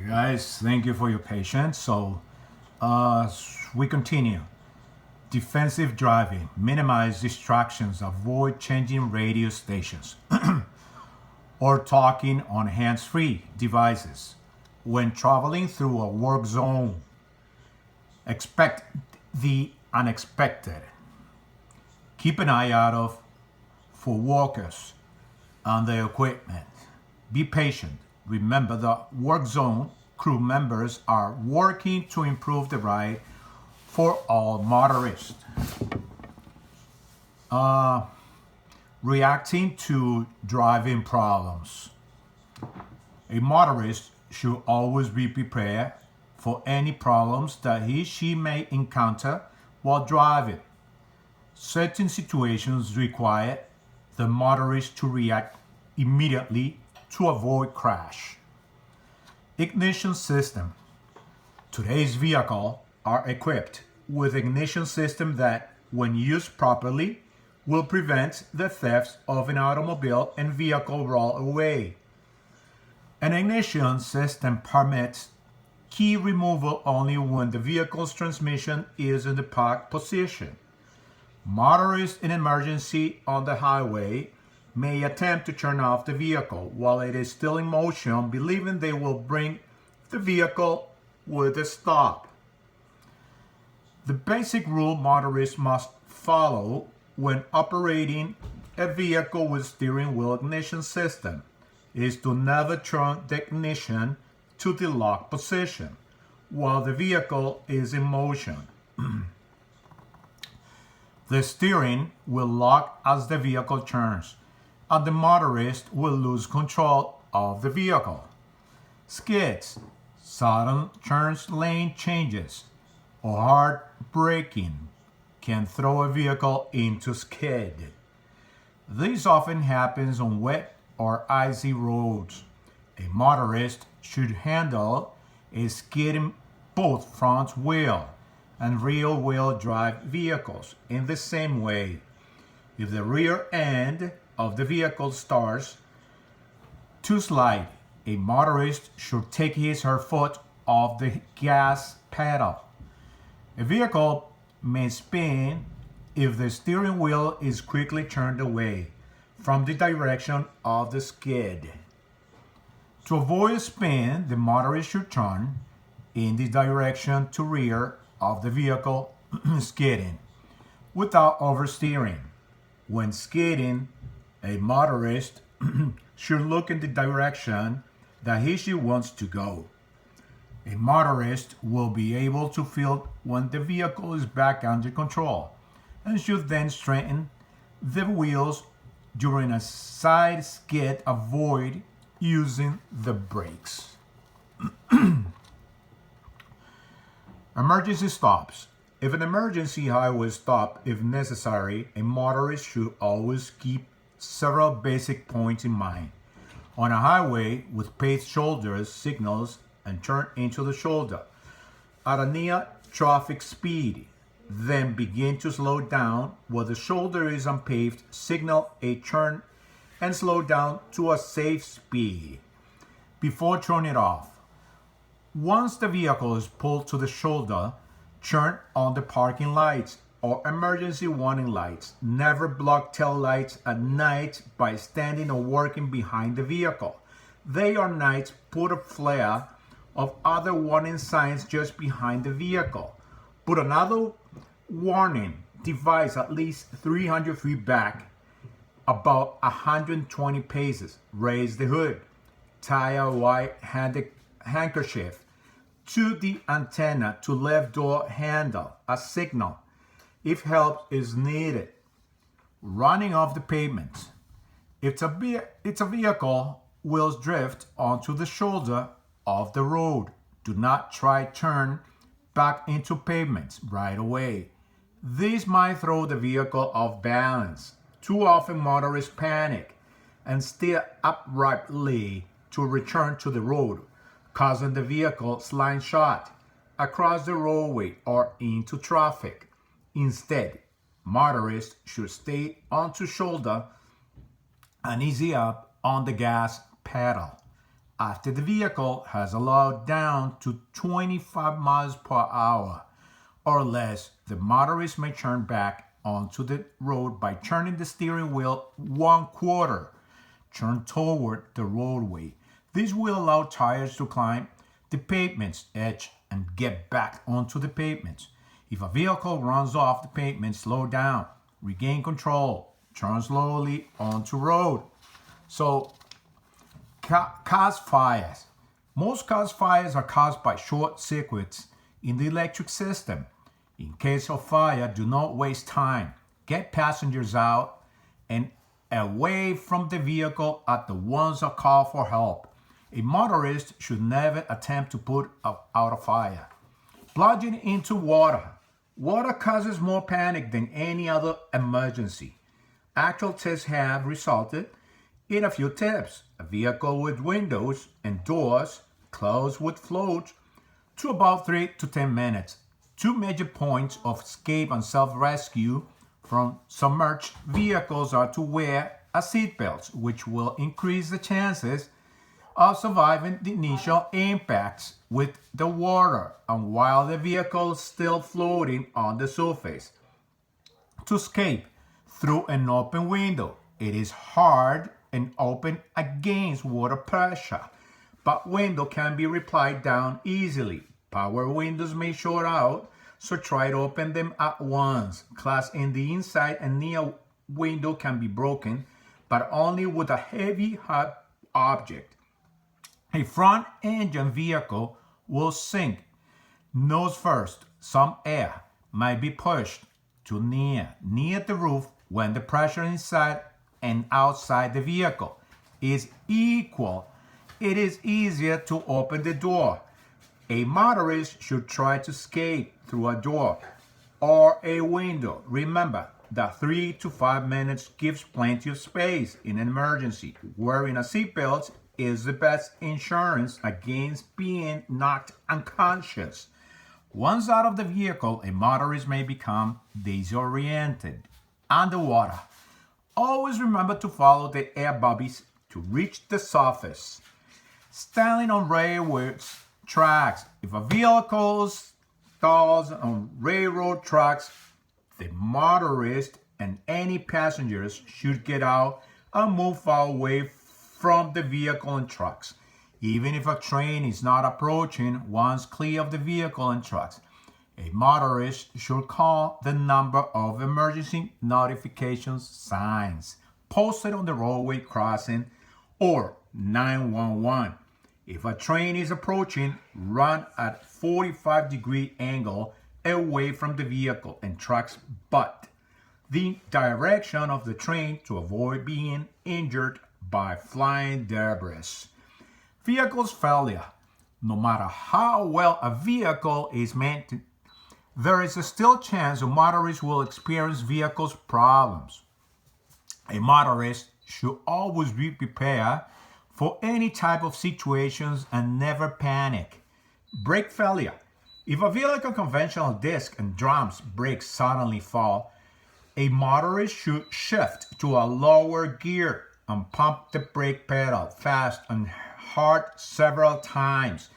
Guys, thank you for your patience. So, we continue. Defensive driving. Minimize distractions. Avoid changing radio stations or talking on hands-free devices. When traveling through a work zone, expect the unexpected. Keep an eye out for workers and their equipment. Be patient. Remember the work zone crew members are working to improve the ride for all motorists. Reacting to driving problems. A motorist should always be prepared for any problems that she may encounter while driving. Certain situations require the motorist to react immediately to avoid crash. Ignition system. Today's vehicles are equipped with ignition system that, when used properly, will prevent the theft of an automobile and vehicle roll away. An ignition system permits key removal only when the vehicle's transmission is in the park position. Motorists in emergency on the highway may attempt to turn off the vehicle while it is still in motion, believing they will bring the vehicle with a stop. The basic rule motorists must follow when operating a vehicle with steering wheel ignition system is to never turn the ignition to the lock position while the vehicle is in motion. The steering will lock as the vehicle turns, and the motorist will lose control of the vehicle. Skids, sudden turns, lane changes, or hard braking can throw a vehicle into skid. This often happens on wet or icy roads. A motorist should handle a skid in both front wheel and rear wheel drive vehicles in the same way. If the rear end of the vehicle starts to slide, a motorist should take his or her foot off the gas pedal. A vehicle may spin if the steering wheel is quickly turned away from the direction of the skid. To avoid a spin, the motorist should turn in the direction to rear of the vehicle skidding without oversteering. When skidding, a motorist should look in the direction that she wants to go. A motorist will be able to feel when the vehicle is back under control and should then straighten the wheels during a side skid. Avoid using the brakes. Emergency stops. If an emergency highway stop is necessary, a motorist should always keep several basic points in mind. On a highway with paved shoulders, signals and turn into the shoulder at a near traffic speed. Then begin to slow down where the shoulder is unpaved, signal a turn and slow down to a safe speed before turning it off. Once the vehicle is pulled to the shoulder, turn on the parking lights or emergency warning lights. Never block tail lights at night by standing or working behind the vehicle. They are nights. Put a flare of other warning signs just behind the vehicle. Put another warning device at least 300 feet back, about 120 paces. Raise the hood. Tie a white handkerchief to the antenna to left door handle, a signal if help is needed. Running off the pavement. If it's a vehicle, wheels drift onto the shoulder of the road. Do not try turn back into pavement right away. This might throw the vehicle off balance. Too often motorists panic and steer uprightly to return to the road, causing the vehicle slide shot across the roadway or into traffic. Instead, motorists should stay onto shoulder and easy up on the gas pedal. After the vehicle has allowed down to 25 miles per hour or less, the motorist may turn back onto the road by turning the steering wheel 1/4 turn toward the roadway. This will allow tires to climb the pavement's edge and get back onto the pavement. If a vehicle runs off the pavement, slow down, regain control, turn slowly onto road. So, cause fires. Most cause fires are caused by short circuits in the electric system. In case of fire, do not waste time. Get passengers out and away from the vehicle at the ones that call for help. A motorist should never attempt to put out a fire. Plunging into water. Water causes more panic than any other emergency. Actual tests have resulted in a few tips. A vehicle with windows and doors closed would float to about 3 to 10 minutes. Two major points of escape and self-rescue from submerged vehicles are to wear a seatbelt, which will increase the chances of surviving the initial impacts with the water and while the vehicle is still floating on the surface. To escape through an open window. It is hard and open against water pressure, but window can be replied down easily. Power windows may short out, so try to open them at once. Glass in the inside and near window can be broken, but only with a heavy hard object. A front engine vehicle will sink nose first. Some air might be pushed to near the roof when the pressure inside and outside the vehicle is equal. It is easier to open the door. A motorist should try to escape through a door or a window. Remember that 3 to 5 minutes gives plenty of space in an emergency. Wearing a seatbelt is the best insurance against being knocked unconscious. Once out of the vehicle, a motorist may become disoriented. Underwater. Always remember to follow the air bubbles to reach the surface. Standing on railway tracks. If a vehicle stalls on railroad tracks, the motorist and any passengers should get out and move far away from the vehicle and trucks. Even if a train is not approaching once clear of the vehicle and trucks, a motorist should call the number of emergency notifications signs posted on the roadway crossing or 911. If a train is approaching, run at 45-degree angle away from the vehicle and trucks, but the direction of the train to avoid being injured by flying debris. Vehicle's failure. No matter how well a vehicle is maintained, there is a still chance a motorist will experience vehicle's problems. A motorist should always be prepared for any type of situations and never panic. Brake failure. If a vehicle conventional disc and drums brakes suddenly fall, a motorist should shift to a lower gear and pump the brake pedal fast and hard several times.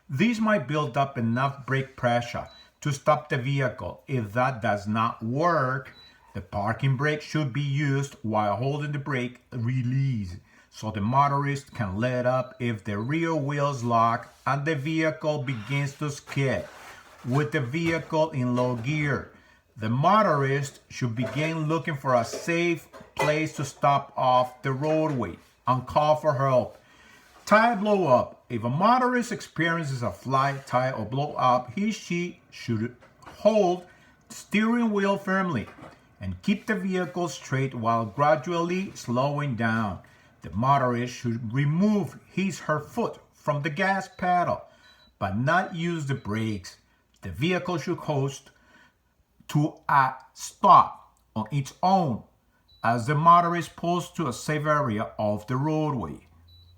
This might build up enough brake pressure to stop the vehicle. If that does not work, the parking brake should be used while holding the brake release, so the motorist can let up if the rear wheels lock and the vehicle begins to skid. With the vehicle in low gear, the motorist should begin looking for a safe place to stop off the roadway and call for help. Tire blow up. If a motorist experiences a flat tire or blow up, she should hold the steering wheel firmly and keep the vehicle straight while gradually slowing down. The motorist should remove her foot from the gas pedal, but not use the brakes. The vehicle should coast to a stop on its own as the motorist pulls to a safe area of the roadway.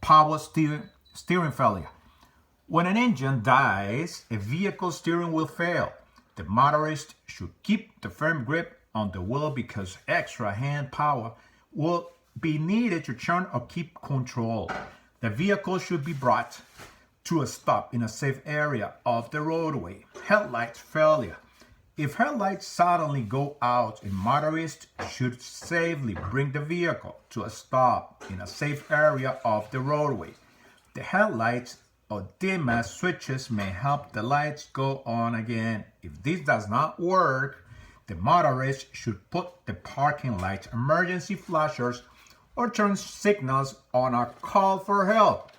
Power steering failure. When an engine dies, a vehicle's steering will fail. The motorist should keep the firm grip on the wheel because extra hand power will be needed to turn or keep control. The vehicle should be brought to a stop in a safe area of the roadway. Headlight failure. If headlights suddenly go out, a motorist should safely bring the vehicle to a stop in a safe area of the roadway. The headlights or dim switches may help the lights go on again. If this does not work, the motorist should put the parking light emergency flashers or turn signals on a call for help.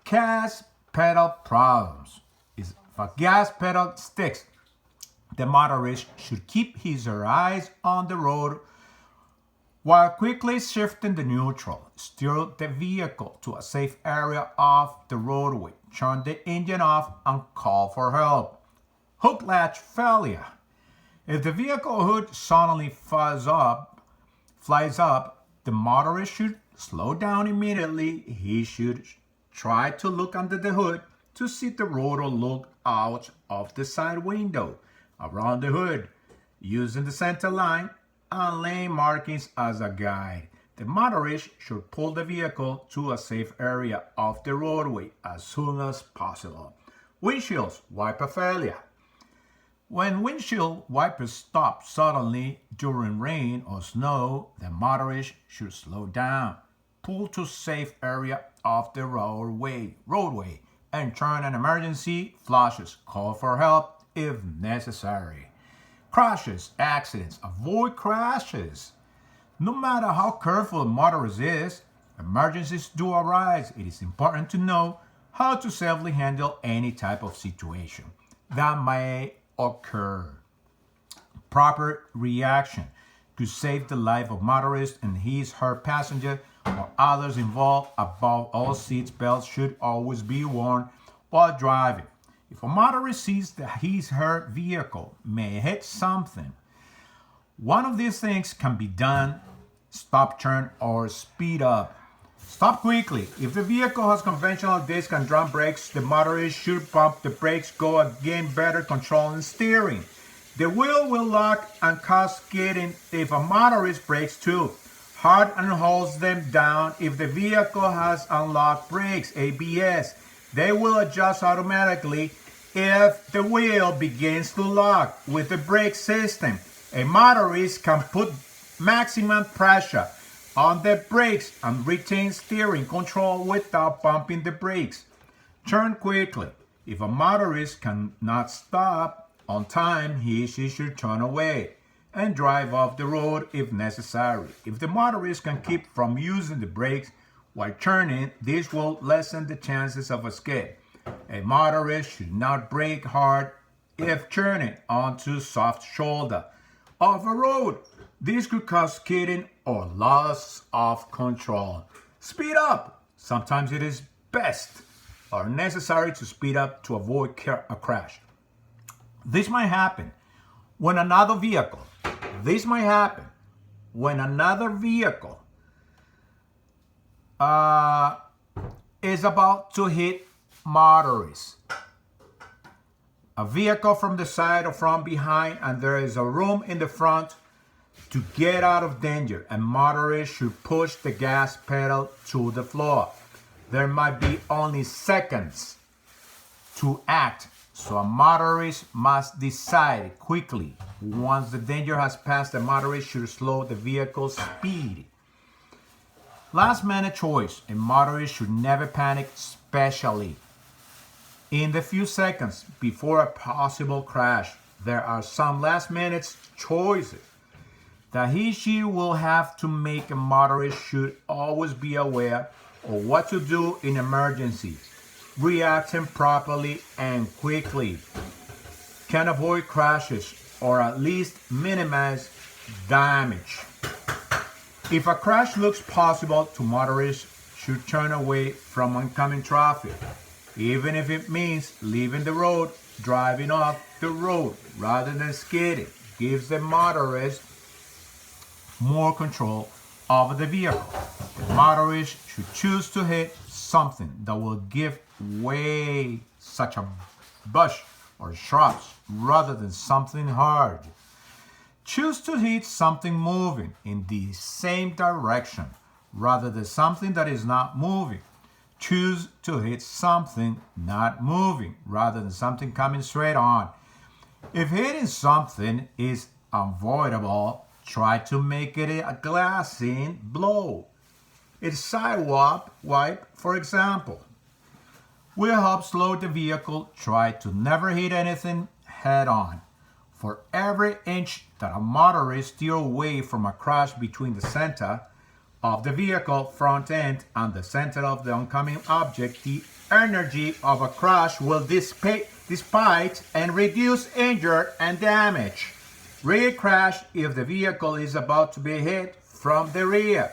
Gas pedal problems. If a gas pedal sticks, the motorist should keep his or her eyes on the road while quickly shifting the neutral. Steer the vehicle to a safe area of the roadway. Turn the engine off and call for help. Hook latch failure. If the vehicle hood suddenly flies up, the motorist should slow down immediately. He should try to look under the hood to see the road or look out of the side window around the hood, using the center line and lane markings as a guide. The motorist should pull the vehicle to a safe area of the roadway as soon as possible. Windshield wiper failure. When windshield wipers stop suddenly during rain or snow, the motorist should slow down, pull to safe area of the roadway, and turn on emergency flashes. Call for help if necessary. Crashes, accidents. Avoid crashes. No matter how careful a motorist is, emergencies do arise. It is important to know how to safely handle any type of situation that may occur. Proper reaction to save the life of motorist and his/her passenger or others involved. Above all, seat belts should always be worn while driving. If a motorist sees that his/her vehicle may hit something, one of these things can be done: stop, turn, or speed up. Stop quickly. If the vehicle has conventional disc and drum brakes, the motorist should pump the brakes, go again better control and steering. The wheel will lock and cause skidding if a motorist brakes too hard and holds them down. If the vehicle has unlocked brakes, ABS, they will adjust automatically if the wheel begins to lock. With the brake system, a motorist can put maximum pressure on the brakes and retain steering control without pumping the brakes. Turn quickly. If a motorist cannot stop on time, she should turn away and drive off the road if necessary. If the motorist can keep from using the brakes while turning, this will lessen the chances of escape. A motorist should not brake hard if turning onto soft shoulder of a road. This could cause skidding or loss of control. Speed up. Sometimes it is best or necessary to speed up to avoid a crash. This might happen when another vehicle is about to hit motorists. A vehicle from the side or from behind, and there is a room in the front to get out of danger, and motorists should push the gas pedal to the floor. There might be only seconds to act, so a motorist must decide quickly. Once the danger has passed, the motorist should slow the vehicle's speed. Last minute choice. A motorist should never panic, especially in the few seconds before a possible crash. There are some last minute choices that she will have to make. A motorist should always be aware of what to do in emergencies. Reacting properly and quickly can avoid crashes or at least minimize damage. If a crash looks possible, motorists should turn away from oncoming traffic, even if it means leaving the road. Driving off the road rather than skidding gives the motorist more control over the vehicle. The motorist should choose to hit something that will give way, such as bush or shrubs, rather than something hard. Choose to hit something moving in the same direction rather than something that is not moving. choose to hit something not moving rather than something coming straight on. If hitting something is unavoidable, try to make it a glancing blow. It's sidewalk wipe, for example. Will help slow the vehicle. Try to never hit anything head on. For every inch that a motorist steers away from a crash between the center of the vehicle front end and the center of the oncoming object, the energy of a crash will dissipate and reduce injury and damage. Rear crash: if the vehicle is about to be hit from the rear,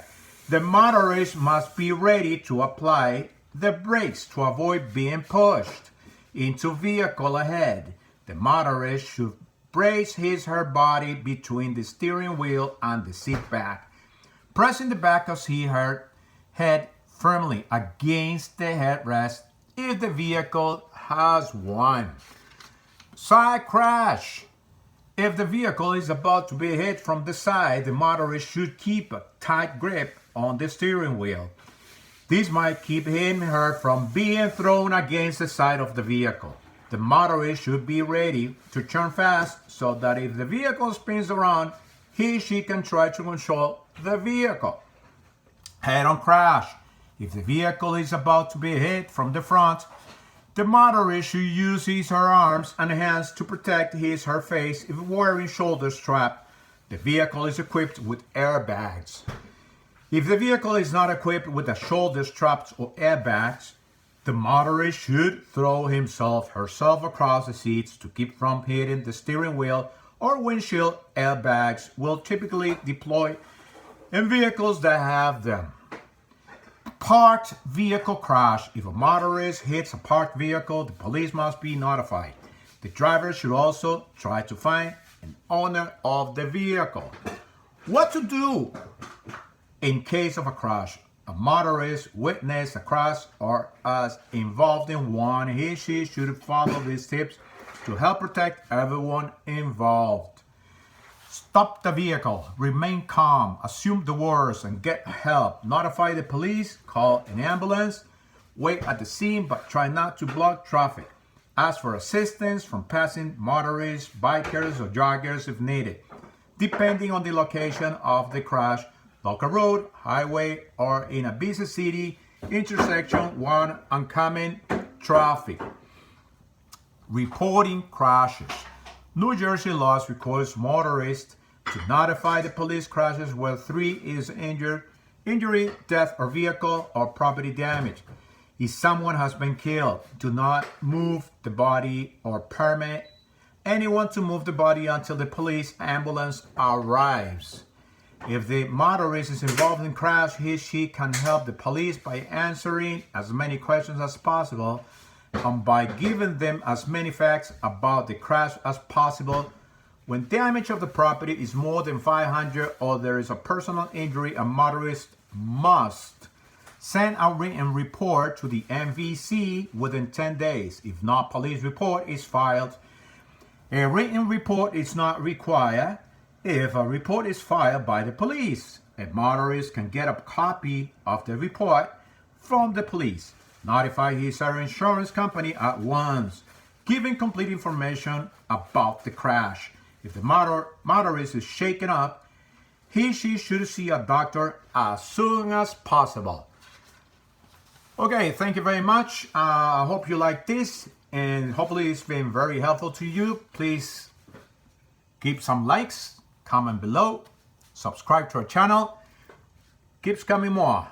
the motorist must be ready to apply the brakes to avoid being pushed into vehicle ahead. The motorist should brace her body between the steering wheel and the seat back, pressing the back of his head firmly against the headrest if the vehicle has one. Side crash: if the vehicle is about to be hit from the side, the motorist should keep a tight grip on the steering wheel. This might keep him or her from being thrown against the side of the vehicle. The motorist should be ready to turn fast so that if the vehicle spins around, he or she can try to control the vehicle. Head-on crash: if the vehicle is about to be hit from the front, the motorist should use his or her arms and hands to protect his or her face if wearing shoulder strap. The vehicle is equipped with airbags. If the vehicle is not equipped with the shoulder straps or airbags, the motorist should throw himself or herself across the seats to keep from hitting the steering wheel or windshield. Airbags will typically deploy in vehicles that have them. Parked vehicle crash: if a motorist hits a parked vehicle, the police must be notified. The driver should also try to find an owner of the vehicle. What to do in case of a crash? A motorist witnessed a crash or is involved in one, he or she should follow these tips to help protect everyone involved. Stop the vehicle. Remain calm. Assume the worst and get help. Notify the police. Call an ambulance. Wait at the scene, but try not to block traffic. Ask for assistance from passing motorists, bikers, or joggers if needed. Depending on the location of the crash, local road, highway, or in a busy city, intersection, one oncoming traffic. Reporting crashes. New Jersey law requires motorists to notify the police crashes where 3 is injury, death, or vehicle or property damage. If someone has been killed, do not move the body or permit anyone to move the body until the police ambulance arrives. If the motorist is involved in crash, he or she can help the police by answering as many questions as possible and by giving them as many facts about the crash as possible. When damage of the property is more than $500 or there is a personal injury, a motorist must send a written report to the MVC within 10 days. If not, police report is filed. A written report is not required if a report is filed by the police. A motorist can get a copy of the report from the police. Notify his or her insurance company at once, giving complete information about the crash. If the motorist is shaken up, he or she should see a doctor as soon as possible. Okay, thank you very much. I hope you like this, and hopefully it's been very helpful to you. Please keep some likes, comment below, subscribe to our channel. Keeps coming more.